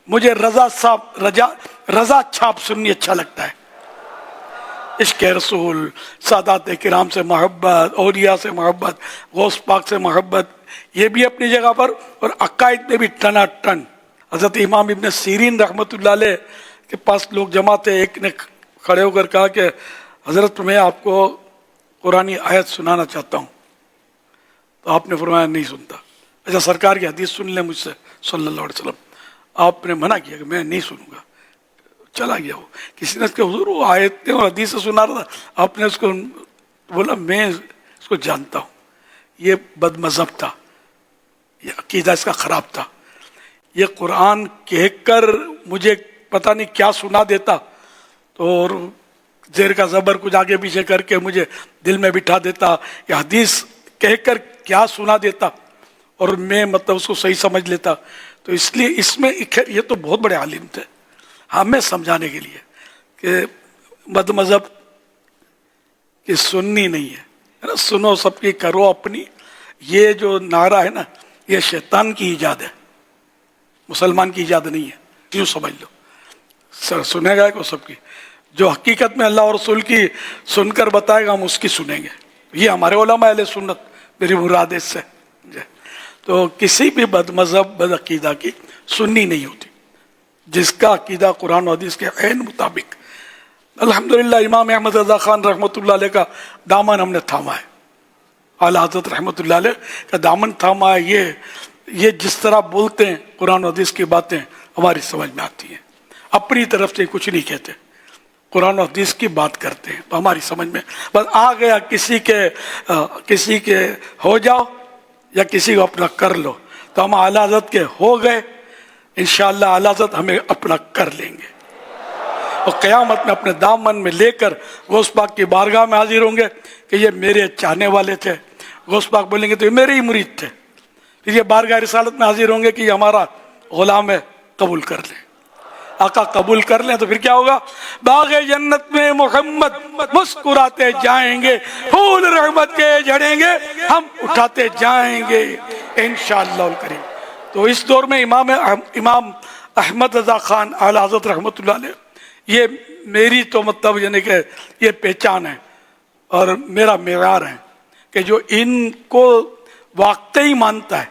مجھے رضا چھاپ سننی اچھا لگتا ہے. عشق رسول، سادات کرام سے محبت، اولیاء سے محبت، غوث پاک سے محبت، یہ بھی اپنی جگہ پر، اور عقائد میں بھی ٹنا ٹن. حضرت امام ابن سیرین رحمۃ اللہ علیہ کے پاس لوگ جمع تھے. ایک نے کھڑے ہو کر کہا کہ حضرت میں آپ کو قرآنی آیت سنانا چاہتا ہوں. تو آپ نے فرمایا نہیں سنتا. اچھا سرکار کی حدیث سن لیں مجھ سے صلی اللہ علیہ وسلم. آپ نے منع کیا کہ میں نہیں سنوں گا. چلا گیا وہ. کسی نے اس کے حضور وہ آیتیں اور حدیث سے سنا رہا تھا. آپ نے اس کو بولا میں اس کو جانتا ہوں، یہ بد مذہب تھا، یہ عقیدہ اس کا خراب تھا. یہ قرآن کہہ کر مجھے پتہ نہیں کیا سنا دیتا، تو اور زیر کا زبر کچھ آگے پیچھے کر کے مجھے دل میں بٹھا دیتا، یا حدیث کہہ کر کیا سنا دیتا اور میں مطلب اس کو صحیح سمجھ لیتا. تو اس لیے اس میں یہ تو بہت بڑے عالم تھے ہمیں سمجھانے کے لیے کہ بد مذہب کی سننی نہیں ہے، سنو سب کی کرو اپنی. یہ جو نعرہ ہے نا، یہ شیطان کی ایجاد ہے، مسلمان کی ایجاد نہیں ہے. کیوں سمجھ لو سنے گا کو سب کی. جو حقیقت میں اللہ اور رسول کی سن کر بتائے گا ہم اس کی سنیں گے. یہ ہمارے علماء اہل سنت میری مراد اس سے. تو کسی بھی بد مذہب بد عقیدہ کی سنی نہیں ہوتی، جس کا عقیدہ قرآن و حدیث کے عین مطابق. الحمدللہ امام احمد رضا خان رحمۃ اللہ علیہ کا دامن ہم نے تھاما ہے، اعلیٰ حضرت رحمۃ اللہ علیہ کا دامن تھاما ہے. یہ جس طرح بولتے ہیں قرآن و حدیث کی باتیں ہماری سمجھ میں آتی ہیں. اپنی طرف سے کچھ نہیں کہتے، قرآن و حدیث کی بات کرتے ہیں تو ہماری سمجھ میں بس آ گیا کسی کے ہو جاؤ یا کسی کو اپنا کر لو. تو ہم اعلیٰ حضرت کے ہو گئے، انشاءاللہ اعلیٰ حضرت ہمیں اپنا کر لیں گے، اور قیامت میں اپنے دامن میں لے کر غوث پاک کی بارگاہ میں حاضر ہوں گے کہ یہ میرے چاہنے والے تھے. غوث پاک بولیں گے تو یہ میرے ہی مرید تھے. پھر یہ بارگاہ رسالت میں حاضر ہوں گے کہ یہ ہمارا غلام ہے، قبول کر لیں. آقا قبول کر لیں تو پھر کیا ہوگا؟ باغ جنت میں محمد مسکراتے جائیں گے، پھول رحمت کے جھڑیں گے، ہم اٹھاتے جائیں گے انشاءاللہ الکریم. تو اس دور میں امام احمد رضا خان اعلیٰ حضرت رحمۃ اللہ علیہ، یہ میری تو مطلب یعنی کہ یہ پہچان ہے اور میرا معیار ہے کہ جو ان کو واقعی مانتا ہے،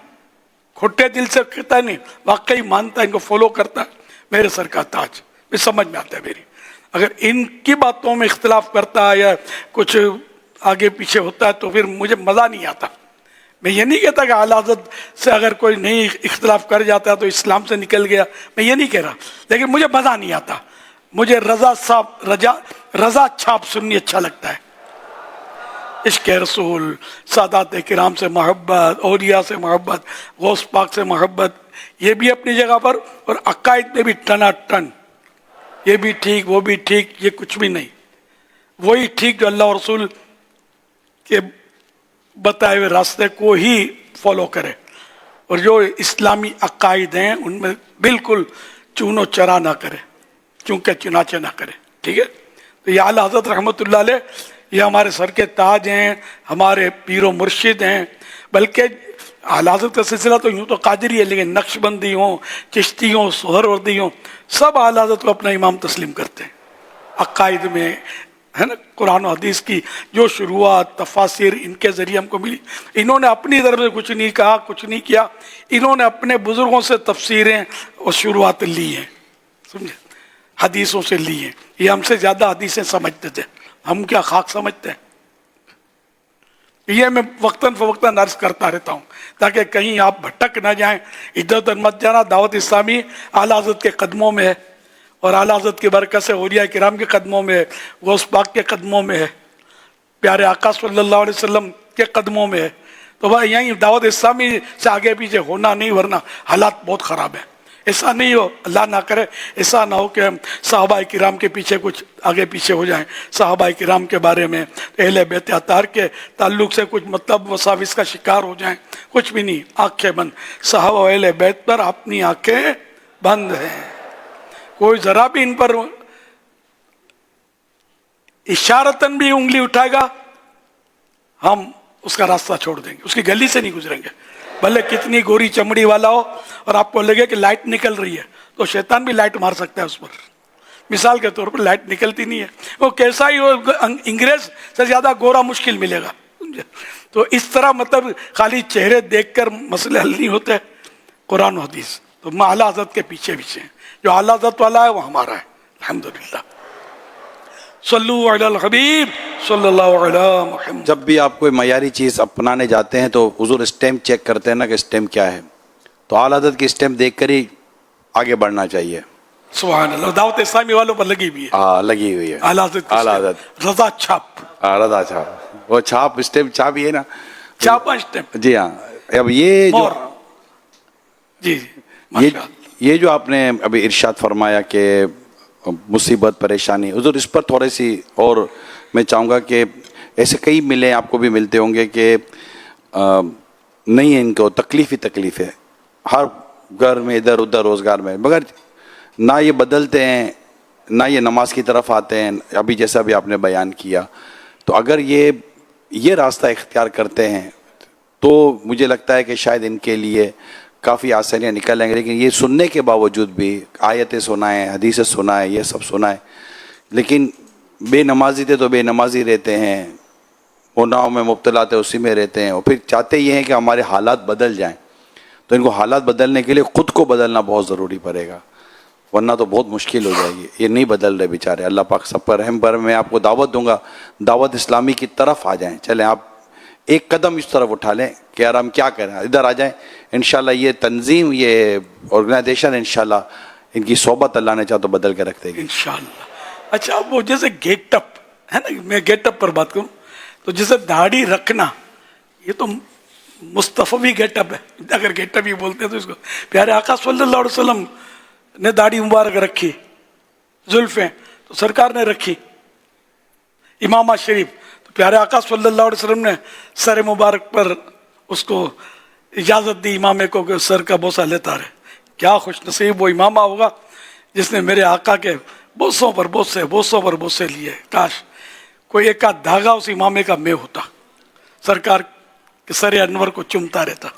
کھٹے دل سے کہتا ہے نہیں، واقعی مانتا ہے، ان کو فالو کرتا ہے، میرے سر کا تاج. میں سمجھ میں آتا ہے میری. اگر ان کی باتوں میں اختلاف کرتا ہے یا کچھ آگے پیچھے ہوتا ہے تو پھر مجھے مزہ نہیں آتا. میں یہ نہیں کہتا کہ اعلیٰ حضرت سے اگر کوئی نہیں اختلاف کر جاتا ہے تو اسلام سے نکل گیا، میں یہ نہیں کہہ رہا، لیکن مجھے مزہ نہیں آتا. مجھے رضا چھاپ سننی اچھا لگتا ہے. عشق رسول، سادات کرام سے محبت، اولیاء سے محبت، غوث پاک سے محبت، یہ بھی اپنی جگہ پر، اور عقائد میں بھی ٹنا ٹن. یہ بھی ٹھیک وہ بھی ٹھیک، یہ کچھ بھی نہیں. وہی ٹھیک جو اللہ اور رسول کے بتائے ہوئے راستے کو ہی فالو کرے، اور جو اسلامی عقائد ہیں ان میں بالکل چون و چرا نہ کرے، چونکہ چنانچہ نہ کرے. ٹھیک ہے. تو یہ اعلیٰ حضرت رحمۃ اللہ علیہ یہ ہمارے سر کے تاج ہیں، ہمارے پیر و مرشد ہیں. بلکہ اعلیٰ حضرت کا سلسلہ تو یوں تو قادری ہے، لیکن نقش بندی ہوں، چشتی ہوں، سہروردی ہوں، سب اعلیٰ حضرت کو اپنا امام تسلیم کرتے ہیں. عقائد میں ہے نا، قرآن و حدیث کی جو شروعات تفاسیر ان کے ذریعے ہم کو ملی، انہوں نے اپنی طرف سے کچھ نہیں کہا، کچھ نہیں کیا. انہوں نے اپنے بزرگوں سے تفسیریں اور شروعات لی ہیں، سمجھے، حدیثوں سے لی ہیں. یہ ہم سے زیادہ حدیثیں سمجھتے تھے، ہم کیا خاک سمجھتے ہیں. یہ میں وقتاً فوقتاً عرض کرتا رہتا ہوں تاکہ کہیں آپ بھٹک نہ جائیں، ادھر ادھر مت جانا. دعوت اسلامی اعلیٰ حضرت کے قدموں میں ہے، اور اعلیٰ حضرت کی برکت سے اولیاء کرام کے قدموں میں ہے، غوث پاک کے قدموں میں ہے، پیارے آقا صلی اللہ علیہ وسلم کے قدموں میں ہے. تو بھائی یہیں دعوت اسلامی سے آگے پیچھے ہونا نہیں، ورنہ حالات بہت خراب ہیں. ایسا نہیں ہو، اللہ نہ کرے ایسا نہ ہو کہ ہم صحابہ کرام کے پیچھے کچھ آگے پیچھے ہو جائیں، صحابہ کرام کے بارے میں اہل بیت اطہار کے تعلق سے کچھ مطلب وساوس کا شکار ہو جائیں. کچھ بھی نہیں، آنکھیں بند. صحابہ اہل بیت پر اپنی آنکھیں بند ہیں. کوئی ذرا بھی ان پر اشارتاً بھی انگلی اٹھائے گا، ہم اس کا راستہ چھوڑ دیں گے، اس کی گلی سے نہیں گزریں گے. بھلے کتنی گوری چمڑی والا ہو اور آپ کو لگے کہ لائٹ نکل رہی ہے تو شیطان بھی لائٹ مار سکتا ہے اس پر. مثال کے طور پر لائٹ نکلتی نہیں ہے, وہ کیسا ہی ہو, انگریز سے زیادہ گورا مشکل ملے گا. تو اس طرح مطلب خالی چہرے دیکھ کر مسئلے حل نہیں ہوتے, قرآن و حدیث. تو ہم اعلیٰ حضرت کے پیچھے پیچھے ہیں, جو اعلیٰ حضرت والا ہے وہ ہمارا ہے الحمدللہ. صلو علی الحبیب صلی اللہ علیہ محمد. جب بھی آپ کوئی معیاری چیز اپنانے جاتے ہیں تو حضور اسٹیمپ چیک کرتے ہیں نا کہ اسٹیمپ کیا ہے, تو اعلیٰ حضرت کی اسٹیمپ دیکھ کر ہی آگے بڑھنا چاہیے. سبحان اللہ. دعوت اسلامی والوں پر لگی ہوئی ہے, ہاں لگی ہوئی ہے اعلیٰ حضرت اعلیٰ حضرت رضا چھاپ, رضا چھاپ, وہ چھاپ اسٹیمپ چھاپ ہی ہے نا, چھاپا اسٹیمپ. جی ہاں. اب یہ جو جی جی یہ جو آپ نے ابھی ارشاد فرمایا کہ مصیبت پریشانی, حضور اس پر تھوڑی سی اور میں چاہوں گا کہ ایسے کئی ملیں, آپ کو بھی ملتے ہوں گے کہ نہیں ہے ان کو تکلیف ہی تکلیف ہے ہر گھر میں, ادھر ادھر روزگار میں, مگر نہ یہ بدلتے ہیں نہ یہ نماز کی طرف آتے ہیں, ابھی جیسا بھی آپ نے بیان کیا. تو اگر یہ راستہ اختیار کرتے ہیں تو مجھے لگتا ہے کہ شاید ان کے لیے کافی آسانیاں نکل آئیں گے. لیکن یہ سننے کے باوجود بھی آیتیں سنائیں, حدیثیں سنائیں, یہ سب سنائیں, لیکن بے نمازی تھے تو بے نمازی رہتے ہیں, گناہوں میں مبتلا تھے اسی میں رہتے ہیں, اور پھر چاہتے یہ ہیں کہ ہمارے حالات بدل جائیں. تو ان کو حالات بدلنے کے لیے خود کو بدلنا بہت ضروری پڑے گا, ورنہ تو بہت مشکل ہو جائے گی. یہ نہیں بدل رہے بیچارے. اللہ پاک سب پر رحم. پر میں آپ کو دعوت دوں گا, دعوت اسلامی کی طرف آ جائیں. چلیں آپ ایک قدم اس طرف اٹھا لیں کہ یار ہم کیا کریں, ادھر آ جائیں. انشاءاللہ یہ تنظیم, یہ آرگنائزیشن انشاءاللہ ان کی صحبت اللہ نے چاہ تو بدل کے رکھ دے گی انشاءاللہ. اچھا اب وہ جیسے گیٹ اپ ہے نا, میں گیٹ اپ پر بات کروں تو جیسے داڑھی رکھنا, یہ تو مصطفی گیٹ اپ ہے, اگر گیٹ اپ ہی بولتے ہیں تو اس کو. پیارے آقا صلی اللہ علیہ وسلم نے داڑھی مبارک رکھی, زلفیں تو سرکار نے رکھی. امامہ شریف تو پیارے آقا صلی اللہ علیہ وسلم نے سر مبارک پر اس کو اجازت دی امامے کو کہ سر کا بوسہ لیتا رہے. کیا خوش نصیب وہ امامہ ہوگا جس نے میرے آقا کے بوسوں پر بوسے لیے. کاش کوئی ایک آدھ دھاگا اس امامے کا میں ہوتا, سرکار کے سر انور کو چومتا رہتا.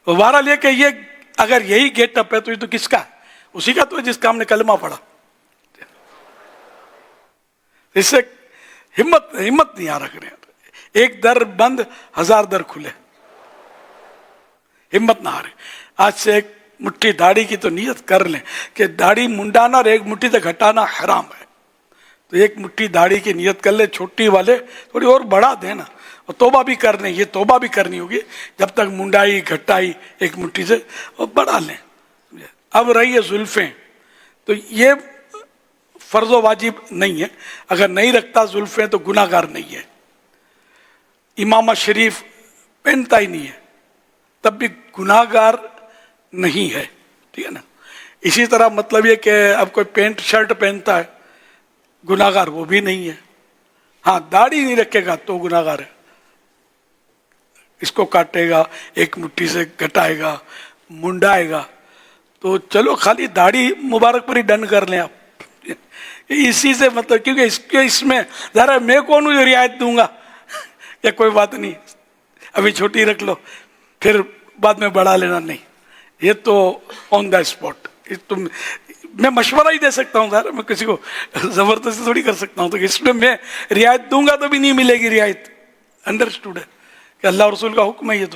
بہرحال یہ کہ یہ اگر یہی گیٹ اپ ہے تو یہ تو کس کا ہے؟ اسی کا تو ہے جس کا ہم نے کلمہ پڑھا. اس سے ہمت نہیں آ رکھ رہے. ایک در بند ہزار در کھلے, ہمت نہ آ رہی. آج سے ایک مٹھی داڑھی کی تو نیت کر لیں کہ داڑھی منڈانا اور ایک مٹھی تک ہٹانا حرام ہے. تو ایک مٹھی داڑھی کی نیت کر لیں, چھوٹی والے تھوڑی اور بڑھا دینا, اور توبہ بھی کر لیں. یہ توبہ بھی کرنی ہوگی جب تک منڈائی گھٹائی ایک مٹھی سے اور بڑھا لیں. اب رہی ہے زلفیں, تو یہ فرض و واجب نہیں ہے. اگر نہیں رکھتا زلفیں تو گناہ گار نہیں ہے. امامہ شریف پہنتا ہی نہیں ہے تب بھی گناہ گار نہیں ہے, ٹھیک ہے نا. اسی طرح مطلب یہ کہ اب کوئی پینٹ شرٹ پہنتا ہے, گناہ گار وہ بھی نہیں ہے. ہاں داڑھی نہیں رکھے گا تو گناہ گار ہے. اس کو کاٹے گا, ایک مٹھی سے گھٹائے گا, منڈائے گا, تو چلو خالی داڑھی مبارک پر ہی ڈن کر لیں آپ. اسی سے مطلب کیونکہ اس میں ذرا میں کون ہوں جو رعایت دوں گا کہ کوئی بات نہیں ابھی چھوٹی رکھ لو پھر بعد میں بڑھا لینا. نہیں, یہ تو آن دا اسپاٹ. میں مشورہ ہی دے سکتا ہوں, ذرا میں کسی کو زبردستی تھوڑی کر سکتا ہوں. تو اس میں رعایت دوں گا تو بھی نہیں ملے گی رعایت. انڈرسٹوڈ ہے کہ اللہ رسول کا حکم ہے یہ.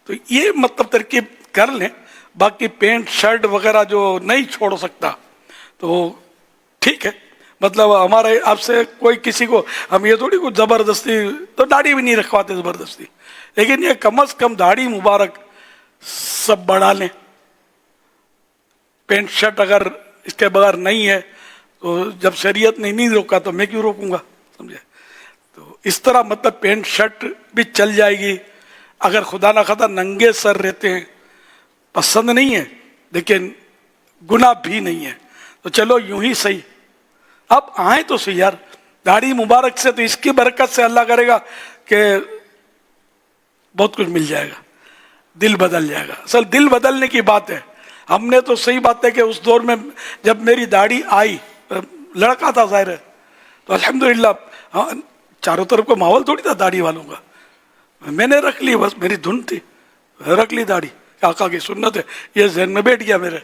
تو یہ مطلب ترکیب کر لیں. باقی پینٹ شرٹ وغیرہ جو نہیں چھوڑ سکتا تو ٹھیک ہے. مطلب ہمارے آپ سے کوئی کسی کو ہم یہ تھوڑی کچھ زبردستی, تو داڑھی بھی نہیں رکھواتے زبردستی, لیکن یہ کم از کم داڑھی مبارک سب بڑھا لیں. پینٹ شرٹ اگر اس کے بغیر نہیں ہے تو جب شریعت نے نہیں روکا تو میں کیوں روکوں گا, سمجھے. تو اس طرح مطلب پینٹ شرٹ بھی چل جائے گی. اگر خدا نہ خدا ننگے سر رہتے ہیں, پسند نہیں ہے لیکن گناہ بھی نہیں ہے, تو چلو یوں ہی صحیح. اب آئیں تو صحیح یار, داڑھی مبارک سے تو اس کی برکت سے اللہ کرے گا کہ بہت کچھ مل جائے گا, دل بدل جائے گا. اصل دل بدلنے کی بات ہے. ہم نے تو صحیح بات ہے کہ اس دور میں جب میری داڑھی آئی, لڑکا تھا ظاہر ہے, تو الحمدللہ چاروں طرف کو ماحول تھوڑی تھا داڑھی والوں کا. میں نے رکھ لی, بس میری دھن تھی, رکھ لی داڑھی, آقا کی سنت ہے, یہ ذہن میں بیٹھ گیا میرے.